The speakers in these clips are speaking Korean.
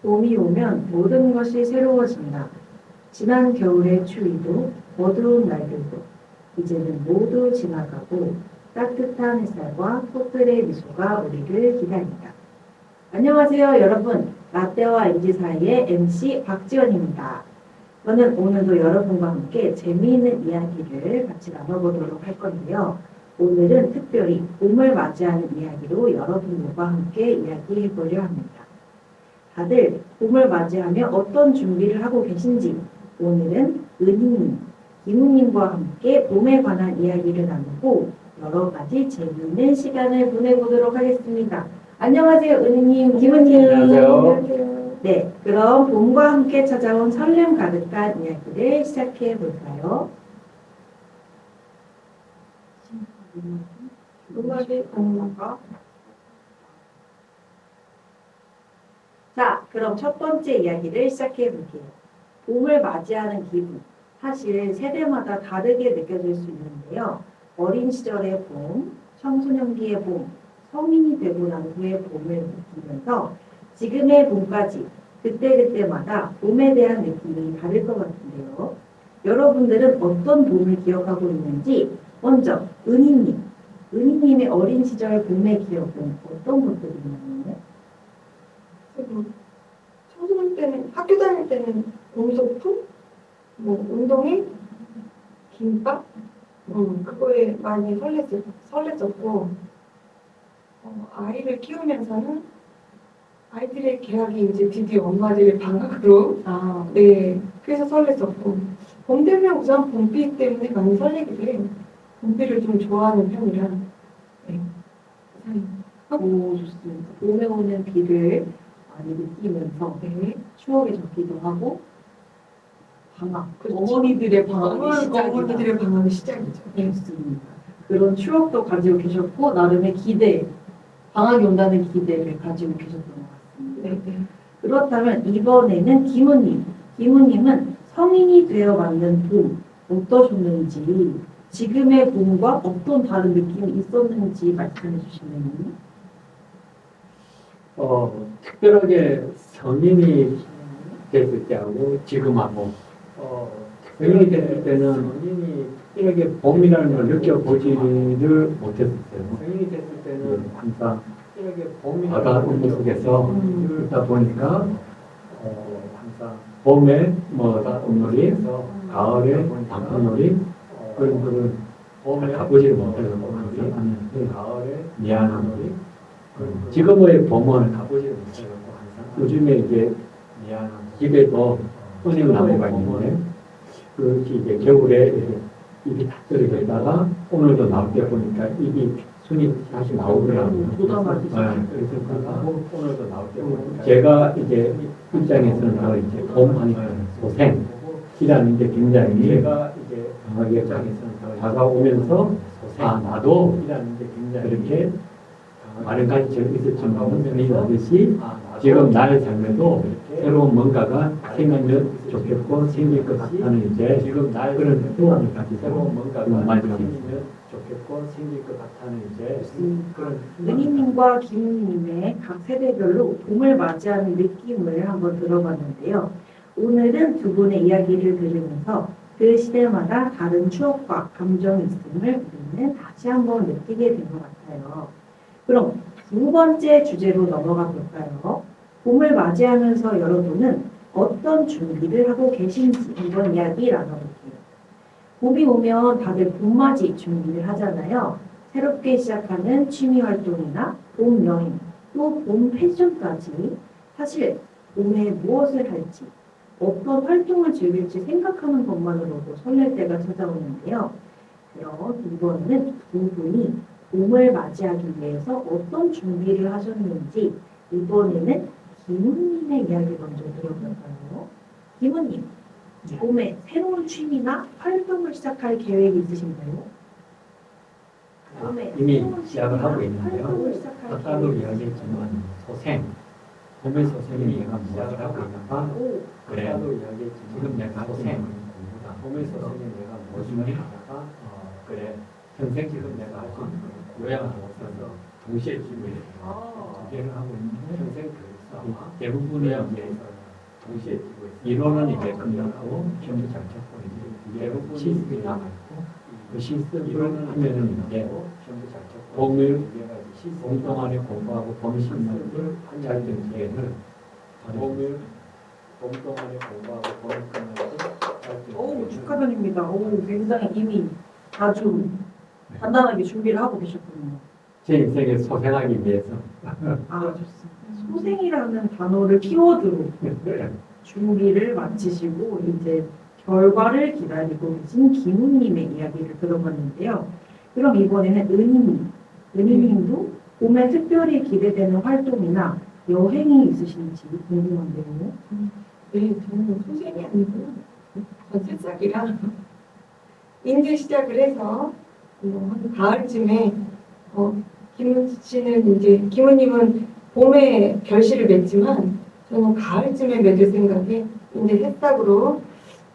봄이 오면 모든 것이 새로워진다. 지난 겨울의 추위도 어두운 날들도 이제는 모두 지나가고 따뜻한 햇살과 꽃들의 미소가 우리를 기다린다. 안녕하세요, 여러분. 라떼와 MG 사이의 MC 박지원입니다. 저는 오늘도 여러분과 함께 재미있는 이야기를 같이 나눠보도록 할 건데요. 오늘은 특별히 봄을 맞이하는 이야기로 여러분들과 함께 이야기해 보려 합니다. 다들 봄을 맞이하며 어떤 준비를 하고 계신지 오늘은 은희님, 김우님과 함께 봄에 관한 이야기를 나누고 여러 가지 재미있는 시간을 보내보도록 하겠습니다. 안녕하세요, 은희님, 김우님. 안녕하세요. 네, 그럼 봄과 함께 찾아온 설렘 가득한 이야기를 시작해 볼까요? 음악이 공부가 자, 그럼 첫 번째 이야기를 시작해 볼게요. 봄을 맞이하는 기분. 사실 세대마다 다르게 느껴질 수 있는데요. 어린 시절의 봄, 청소년기의 봄, 성인이 되고 난 후의 봄을 느끼면서 지금의 봄까지 그때그때마다 봄에 대한 느낌이 다를 것 같은데요. 여러분들은 어떤 봄을 기억하고 있는지 먼저 은희님의 어린 시절 봄의 기억은 어떤 것들이 있나요? 청소년 때는 학교 다닐 때는 봄소풍, 뭐 운동회, 김밥, 그거에 많이 설렜었고 아이를 키우면서는 아이들의 개학이 이제 드디어 엄마들의 방학으로 네 그래서 설렜었고 봄 되면 우선 봄비 때문에 많이 설레기도 해요. 봄비를 좀 좋아하는 편이라 네. 오, 좋습니다. 봄에 오는 비를 많이 느끼면서 네. 추억에 젖기도 하고 방학, 그렇죠. 어머니들의 방학이 시작이다. 어머니들의 방학의 시작이죠. 네. 좋습니다. 그런 추억도 가지고 계셨고 나름의 기대, 방학이 온다는 기대를 가지고 계셨던 것 같습니다. 네, 네. 그렇다면 이번에는 김우님은 성인이 되어 맞는 봄 어떠셨는지 지금의 봄과 어떤 다른 느낌이 있었는지 말씀해 주시면. 특별하게 성인이 됐을 때하고 지금하고 성인이 됐을 때는 성인이 특별하게 봄이라는 걸 느껴보지를 못했었어요. 성인이 됐을 때는 항상 바다 온도 속에서 있다 보니까 항상 봄에 뭐 꽃놀이, 가을에 단풍놀이 그런 거를 봄에 가보지를 못해서 가을에 미안한 지금의 봄은 요즘에 이제 집에도 은행나무가 있는데 그것이 이제 겨울에 이렇게 잎이 다 떨어져 있다가 오늘도 나올 때 보니까 잎이 순이 다시 나오더라고요. 그래서 오늘도 나올 때 보니까 제가 이제 입장에서는 더 이제 봄 하니까 소생이라는 게 굉장히 제가 이제 강하게 다가오면서 나도 그렇게 많은 가지처럼 있었지만 선생님이 하듯이 지금 나의 삶에도 새로운 뭔가가 생기면 좋겠고 생길 것 같다는 이제 그런 소원을 가지고 많이 생기면 좋겠고 생길 것 같다는 이제 그런 은희님과 김우님의 각 세대별로 봄을 맞이하는 느낌을 한번 들어봤는데요. 오늘은 두 분의 이야기를 들으면서 그 시대마다 다른 추억과 감정이 있음을 우리는 다시 한번 느끼게 된 것 같아요. 그럼 두 번째 주제로 넘어가 볼까요? 봄을 맞이하면서 여러분은 어떤 준비를 하고 계신지 한번 이야기 나눠볼게요. 봄이 오면 다들 봄맞이 준비를 하잖아요. 새롭게 시작하는 취미 활동이나 봄 여행, 또 봄 패션까지 사실 봄에 무엇을 할지, 어떤 활동을 즐길지 생각하는 것만으로도 설렐 때가 찾아오는데요. 그럼 이번에는 두 분이 봄을 맞이하기 위해서 어떤 준비를 하셨는지 이번에는 김우님의 이야기 먼저 들어볼까요? 김우님, 봄에 새로운 취미나 활동을 시작할 계획이 있으신가요? 봄에 이미 새로운 시작을 취미나 하고 있는데요. 활동을 시작할 아까도 계획이 이야기했지만 봄의 소생이 내가 시작을 하고 있는가? 그래. 지금 내가 봄의 소생이 내가 무슨 일 하다가 그래. 평생 지금 내가 할 수 있는 요양을 없어서 동시에 지금 두 개를 하고 있는데 평생 그래서 대부분의 이제 동시에 뛰고 있어요. 이론은 이제 끝나고 시험도 잘 쳤고 이제 대부분 실습이 남아있고 그 실습을 하면은 이제 봄을 봄 동안에 공부하고 봄 실습을 잘된 기회를 봄 동안에 공부하고 봄 끝나고 오, 축하드립니다. 오, 굉장히 이미 아주 단단하게 준비를 하고 계셨군요. 제 인생에 소생하기 위해서 아, 좋습니다. 소생이라는 단어를 키워드로 준비를 마치시고 이제 결과를 기다리고 계신 김우님의 이야기를 들어봤는데요. 그럼 이번에는 은희님도 봄에 특별히 기대되는 활동이나 여행이 있으신지 궁금한데요. 네, 저는 소생이 아니고요. 전세짝이라 이제 시작을 해서 한 가을쯤에 김우님은 봄에 결실을 맺지만 저는 가을쯤에 맺을 생각에 이제 새싹으로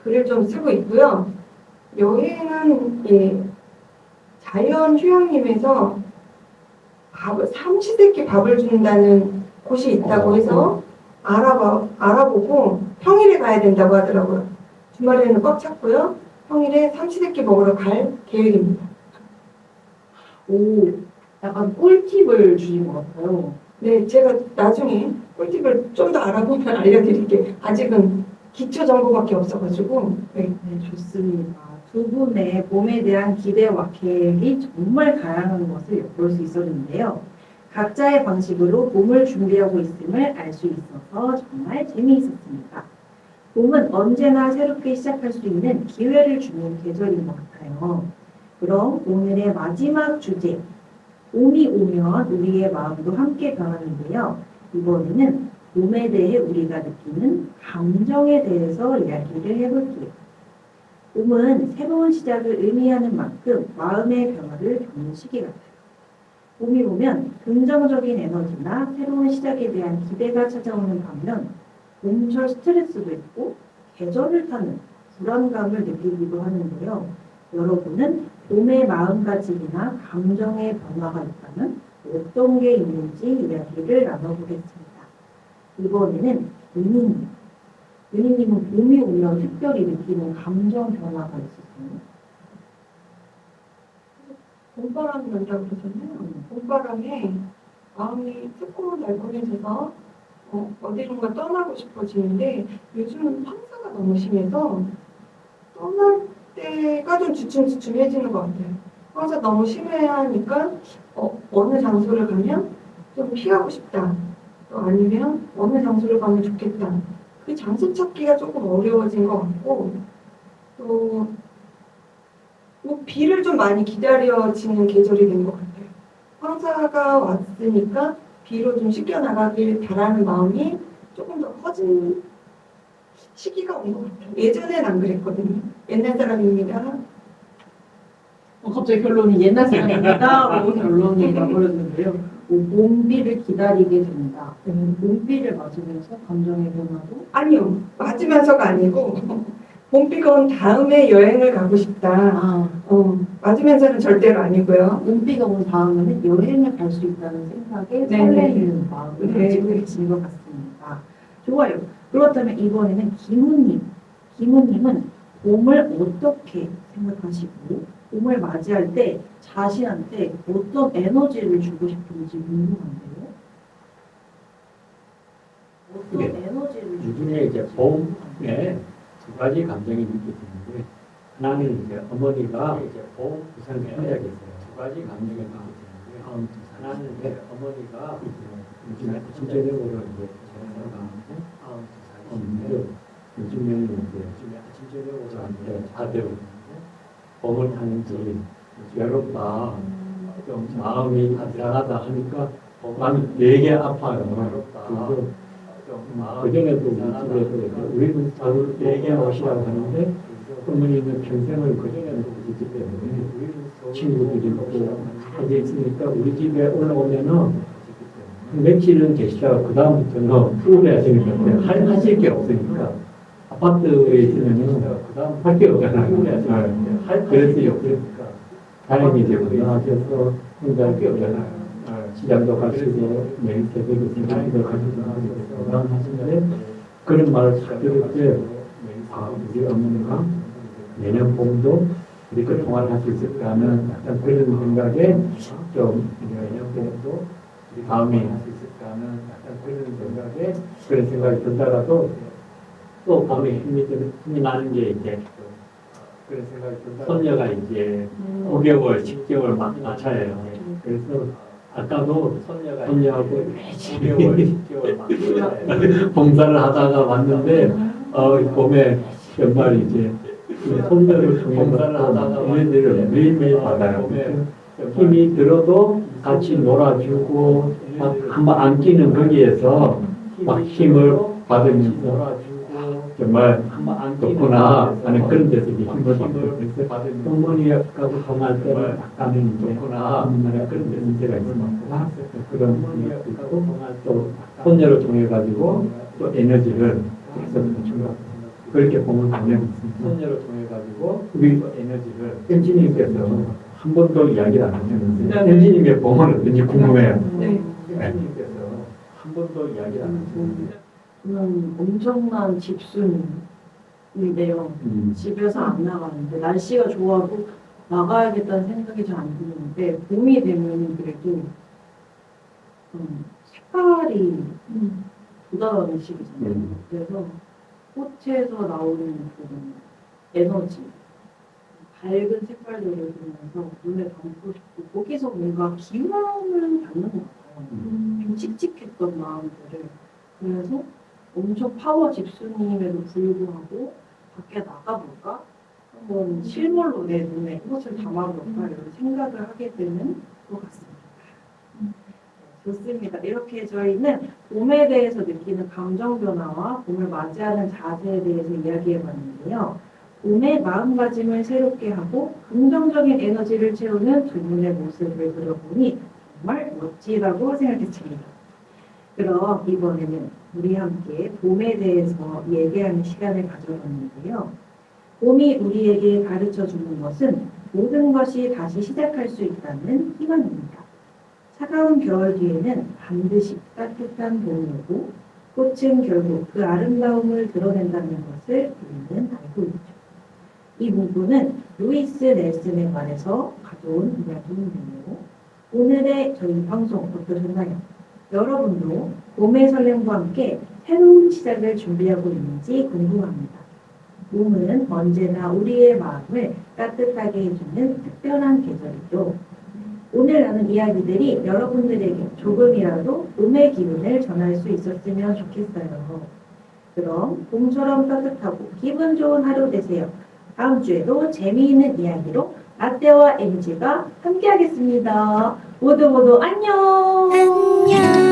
글을 좀 쓰고 있고요. 여행은 자연 휴양림에서 삼시세끼 밥을 준다는 곳이 있다고 해서 알아보고 평일에 가야 된다고 하더라고요. 주말에는 꽉 찼고요. 평일에 삼시세끼 먹으러 갈 계획입니다. 오, 약간 꿀팁을 주신 것 같아요. 네, 제가 나중에 꿀팁을 좀 더 알아보면 알려드릴게요. 아직은 기초 정보밖에 없어가지고. 네. 네, 좋습니다. 두 분의 봄에 대한 기대와 계획이 정말 다양한 것을 엿볼 수 있었는데요. 각자의 방식으로 봄을 준비하고 있음을 알 수 있어서 정말 재미있었습니다. 봄은 언제나 새롭게 시작할 수 있는 기회를 주는 계절인 것 같아요. 그럼 오늘의 마지막 주제, 봄이 오면 우리의 마음도 함께 변하는데요. 이번에는 봄에 대해 우리가 느끼는 감정에 대해서 이야기를 해볼게요. 봄은 새로운 시작을 의미하는 만큼 마음의 변화를 겪는 시기 같아요. 봄이 오면 긍정적인 에너지나 새로운 시작에 대한 기대가 찾아오는 반면 봄철 스트레스도 있고 계절을 타는 불안감을 느끼기도 하는데요. 여러분은 봄의 마음가짐이나 감정의 변화가 있다면 어떤 게 있는지 이야기를 나눠보겠습니다. 이번에는 은희님은 봄이 오면 특별히 느끼는 감정 변화가 있으세요? 봄바람이 난다고 그러잖아요. 봄바람에 마음이 새콤달콤해져서 어디론가 떠나고 싶어지는데 요즘은 황사가 너무 심해서 떠날 때가 좀 주춤주춤해지는 것 같아요. 황사 너무 심해하니까 어느 장소를 가면 좀 피하고 싶다. 또 아니면 어느 장소를 가면 좋겠다. 그 장소 찾기가 조금 어려워진 것 같고 또 뭐 비를 좀 많이 기다려지는 계절이 된 것 같아요. 황사가 왔으니까 비로 좀 씻겨나가길 바라는 마음이 조금 더 커진 시기가 온 것 같아요. 예전엔 안 그랬거든요. 옛날 사람입니다. 갑자기 결론이 옛날 사람입니다라고 결론이 나버렸는데요. 봄비를 기다리게 된다. 봄비를 맞으면서 감정의 변화도? 아니요. 맞으면서가 아니고 봄비가 온 다음에 여행을 가고 싶다. 맞으면서는 절대로 아니고요. 봄비가 온 다음에는 여행을 갈 수 있다는 생각에 네, 설레이는 마음을 네. 가지고 계신 것 같습니다. 좋아요. 그렇다면 이번에는 김우님은 봄을 어떻게 생각하시고 봄을 맞이할 때 자신한테 어떤 에너지를 주고 싶은지 궁금한데요. 어떤 네. 에너지를 주고 요즘에 이제 봄에 두 가지 감정이 느껴지는데 하나는 이제 어머니가 이제 봄 우선 생각했어요. 두 가지 감정이 느껴지는데 하나는 이제 어머니가 요즘에 아침저녁으로 이제 전화를 가는데 요즘에는 이제 아침저녁으로 저한테 다들 봄을 타는지 외롭다 좀 마음이 아찔하다 하니까 마음이 되게 아파요. 그래서 그전에도 우리 집에서 우리는 자주 얘기하시라고 하는데 어머니는 평생을 그전에도 우리 집 때문에 친구들이 있고 앉아 있으니까 우리 집에 올라오면은 며칠은 계시다가 그 다음부터는 우울해지니까 하실 게 없으니까 아파트에 있으면은 할 게 없잖아요. 그래서요. 그러니까 다행히 이제 건강하셔서 혼자 할 게 없잖아요. 시장도 가시고 매일 새벽에 생각도 가시고 건강하신데 그런 말을 딱 들을 때 우리 어머니가 내년 봄도 이렇게 통화를 할 수 있을까 하는 약간 그런 생각에 좀 내년 봄도 다음에 할 수 있을까 하는 약간 그런 생각에 그런 생각이 들다가도 또 봄에 힘이 나는 게 이제 그런 생각이 들다가 손녀가 이제 5개월, 10개월 맞춰요. 그래서 아까도 손녀하고 5개월, 10개월 봉사를 하다가 왔는데 봄에 정말 이제 손녀를 통해서 에너지를 매일매일 받아요. 힘이 들어도 같이 놀아주고 한번 안기는 거기에서 막 힘을 받으면서 정말 좋구나 하는 그런 데서 힘을 받고 그래서 어머니하고 통할 때는 약간은 이제 그런 데 문제가 있으니까 그런 생각도 있고 또 손녀를 통해 가지고 또 에너지를 계속 주고 그렇게 봄을 보내고 있습니다. 손녀를 통해 가지고 우리 에너지를 엔지님께서 한 번도 이야기를 안 하셨는데 엔지님의 봄은 어떤지 궁금해요. 네. 엔지님께서 한 번도 이야기를 안 하셨는데 엄청난 집순인데요. 집에서 안 나가는데 날씨가 좋아도 나가야겠다는 생각이 잘 안 드는데 봄이 되면 그래도 색깔이 돋아오는 시기잖아요. 그래서 꽃에서 나오는 그런 에너지, 밝은 색깔들을 보면서 눈에 담고 싶고 거기서 뭔가 기운을 받는 것 같아요. 좀 칙칙했던 마음들을. 그래서 엄청 파워 집수님에도 불구하고 밖에 나가볼까? 한번 실물로 내 눈에 꽃을 담아볼까? 이런 생각을 하게 되는 것 같습니다. 좋습니다. 이렇게 저희는 봄에 대해서 느끼는 감정 변화와 봄을 맞이하는 자세에 대해서 이야기해 봤는데요. 봄의 마음가짐을 새롭게 하고 긍정적인 에너지를 채우는 두 분의 모습을 들어보니 정말 멋지다고 생각했습니다. 그럼 이번에는 우리 함께 봄에 대해서 얘기하는 시간을 가져봤는데요. 봄이 우리에게 가르쳐주는 것은 모든 것이 다시 시작할 수 있다는 희망입니다. 차가운 겨울 뒤에는 반드시 따뜻한 봄이 오고 꽃은 결국 그 아름다움을 드러낸다는 것을 우리는 알고 있죠. 이 문구는 루이스 넬슨의 말에서 가져온 이야기인데요. 오늘의 저희 방송 어떠셨나요? 여러분도 봄의 설렘과 함께 새로운 시작을 준비하고 있는지 궁금합니다. 봄은 언제나 우리의 마음을 따뜻하게 해주는 특별한 계절이죠. 오늘 나눈 이야기들이 여러분들에게 조금이라도 봄의 기분을 전할 수 있었으면 좋겠어요. 그럼 봄처럼 따뜻하고 기분 좋은 하루 되세요. 다음 주에도 재미있는 이야기로 라떼와 MG가 함께하겠습니다. 모두 안녕! 안녕.